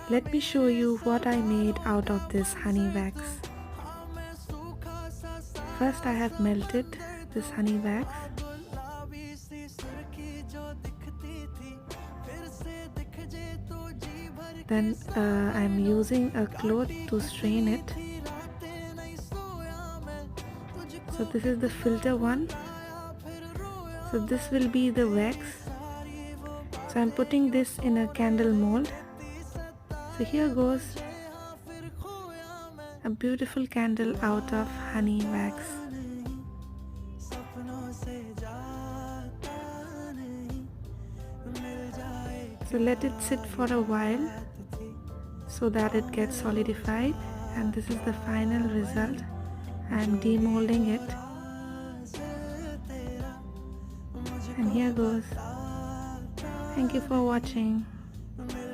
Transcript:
Let me show you what I made out of this honey wax. First I have melted this honey wax. Then I'm using a cloth to strain it. So this is the filter one. So this will be the wax. So I'm putting this in a candle mold. So here goes a beautiful candle out of honey wax. So let it sit for a while so that it gets solidified, and this is the final result. I am demolding it, and here goes. Thank you for watching.